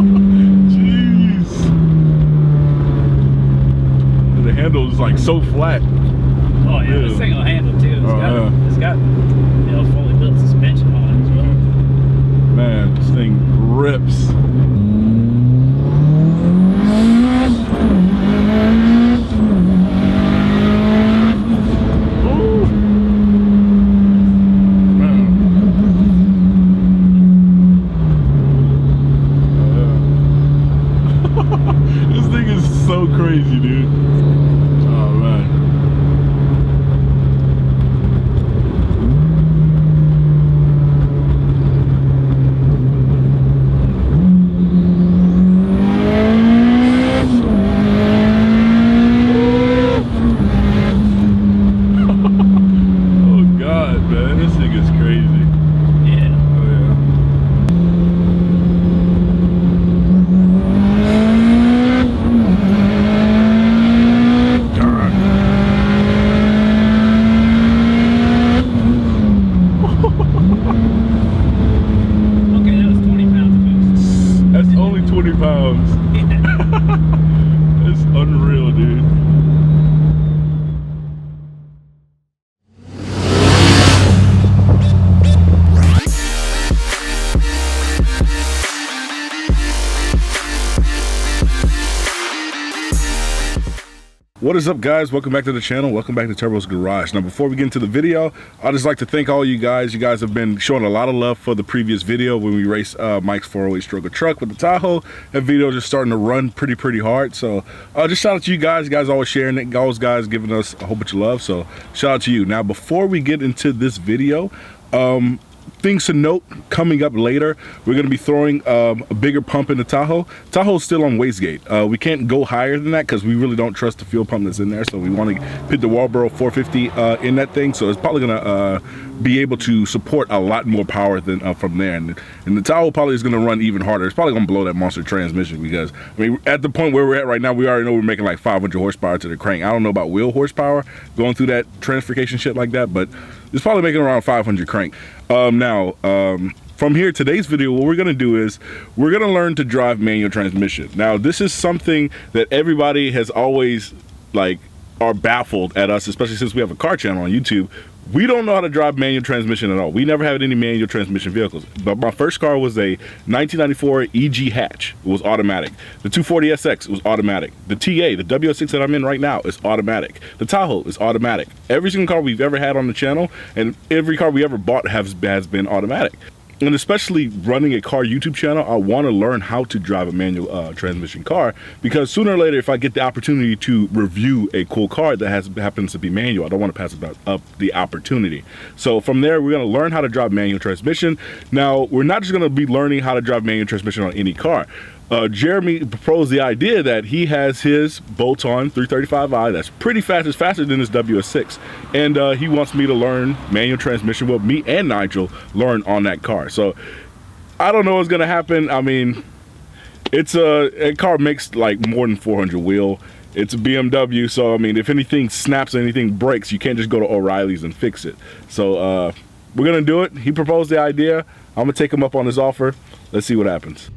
Jeez. The handle is like so flat. Oh yeah, this thing will handle too. It's got you know, fully built suspension on it as well. Man, this thing rips. This thing is so crazy, dude. Oh man. Oh God, man, this thing is crazy. Yeah. Oh yeah. Okay, that was 20 pounds of boost. That's only 20 pounds. It's unreal, dude. What is up, guys? Welcome back to the channel. Welcome back to Turbo's Garage. Now, before we get into the video, I'd just like to thank all you guys. You guys have been showing a lot of love for the previous video when we raced Mike's 408 Stroker truck with the Tahoe. That video just starting to run pretty hard. So just shout out to you guys. You guys always sharing it. Always guys giving us a whole bunch of love. So shout out to you. Now, before we get into this video, things to note coming up later, we're going to be throwing a bigger pump in the Tahoe. Tahoe's still on wastegate. We can't go higher than that because we really don't trust the fuel pump that's in there. So we want to put the Walboro 450 in that thing. So it's probably going to be able to support a lot more power than from there. And the Tahoe probably is going to run even harder. It's probably going to blow that monster transmission because, I mean, at the point where we're at right now, we already know we're making like 500 horsepower to the crank. I don't know about wheel horsepower going through that transfercation shit like that, but it's probably making around 500 crank. From here, today's video, what we're gonna do is we're gonna learn to drive manual transmission. Now, this is something that everybody has always are baffled at us, especially since we have a car channel on YouTube. We don't know how to drive manual transmission at all. We never had any manual transmission vehicles. But my first car was a 1994 EG hatch. It was automatic. The 240SX was automatic. The TA, the W06 that I'm in right now, is automatic. The Tahoe is automatic. Every single car we've ever had on the channel and every car we ever bought has been automatic. And especially running a car YouTube channel, I want to learn how to drive a manual transmission car, because sooner or later, if I get the opportunity to review a cool car that happens to be manual, I don't want to pass up the opportunity. So from there, we're going to learn how to drive manual transmission. Now, we're not just going to be learning how to drive manual transmission on any car. Jeremy proposed the idea that he has his bolt-on 335i that's pretty fast. It's faster than his WS6, and he wants me to learn manual transmission. Well, me and Nigel learn on that car. So I don't know what's gonna happen. I mean, it's a car makes like more than 400 wheel. It's a BMW, so I mean, if anything snaps, anything breaks, you can't just go to O'Reilly's and fix it. So we're gonna do it. He proposed the idea. I'm gonna take him up on his offer. Let's see what happens.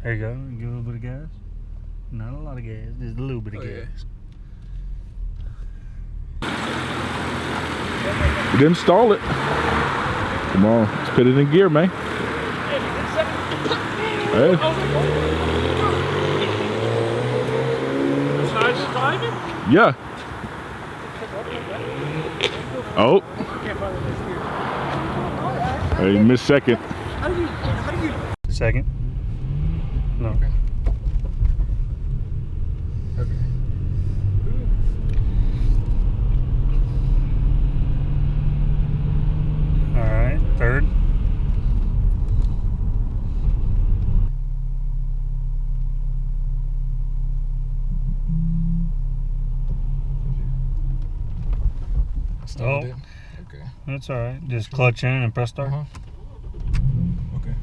There you go. Give a little bit of gas. Not a lot of gas, just a little bit of gas. We didn't stall it. Come on, let's put it in gear, man. Hey. Yeah. Oh. Hey, missed second. Second. No. Okay. Okay. All right, third. Oh, Okay. that's all right. Just clutch in and press start. Okay.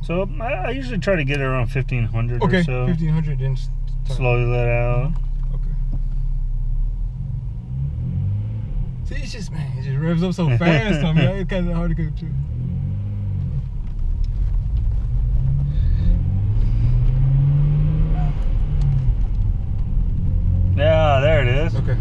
So I usually try to get it around 1500 Okay, or so. 1500 then Slowly let out. Okay. See, it's just, man, it just revs up so fast on me. It's kind of hard to go to. Yeah, there it is. Okay.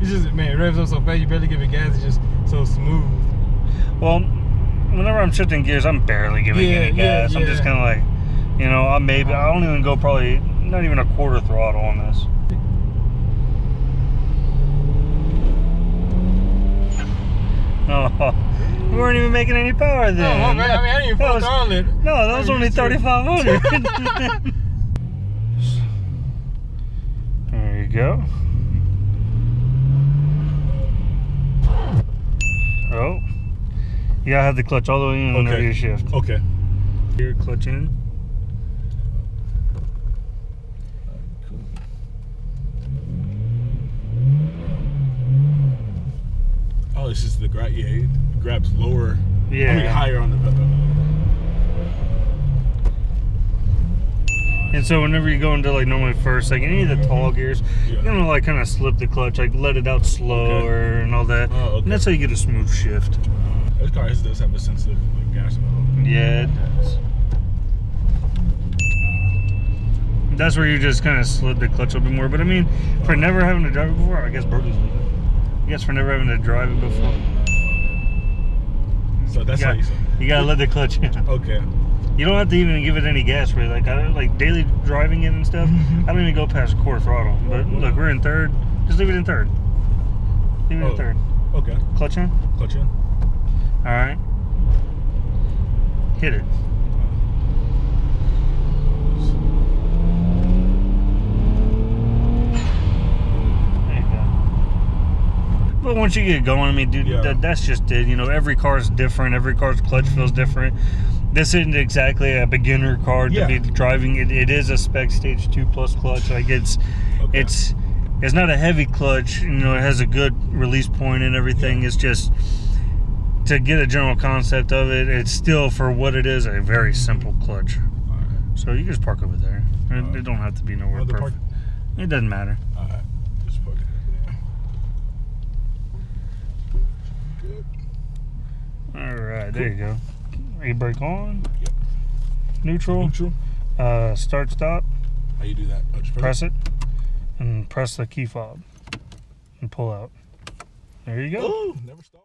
It's just, man, it revs up so fast, you barely give it gas, it's just so smooth. Well, whenever I'm shifting gears, I'm barely giving any gas. I'm just kind of like, you know, I don't even go probably, not even a quarter throttle on this. Oh, we weren't even making any power then. No, man, I mean, I didn't even full throttle it. No, that was only 3,500. There you go. Oh, you gotta have the clutch all the way in whenever you shift. Okay. Here, clutch in. Cool. Oh, it's just the grab. Yeah, it grabs lower. Yeah. I mean, higher on the pedal. And so whenever you go into like normally first, like any of the tall gears, you're gonna like kind of slip the clutch, like let it out slower and all that. Oh, okay. And that's how you get a smooth shift. This car does have a sensitive like, gas pedal. Yeah, it does. That's where you just kind of slip the clutch a little bit more. But I mean, for never having to drive it before, I guess Brody's leaving. I guess for never having to drive it before. So that's how you say it. You gotta let the clutch in. Okay. You don't have to even give it any gas, really. Like like daily driving it and stuff. I don't even go past quarter throttle. But look, we're in third. Just leave it in third. Leave it in third. Okay. Clutch in. Clutch in. All right. Hit it. There you go. But once you get going, I mean, dude, that's just it. You know, every car is different. Every car's clutch feels different. This isn't exactly a beginner car to be driving. It is a spec stage 2+ clutch. Like it's not a heavy clutch. You know, it has a good release point and everything. It's just to get a general concept of it. It's still, for what it is, a very simple clutch. All right. So you just park over there. It don't have to be nowhere perfect. It doesn't matter. All right. Just park it over there. Good. All right, there you go. E-brake on. Yep. Neutral. Start, stop. How you do that? Oh, just press it, and press the key fob, and pull out. There you go. Oh, never stalled.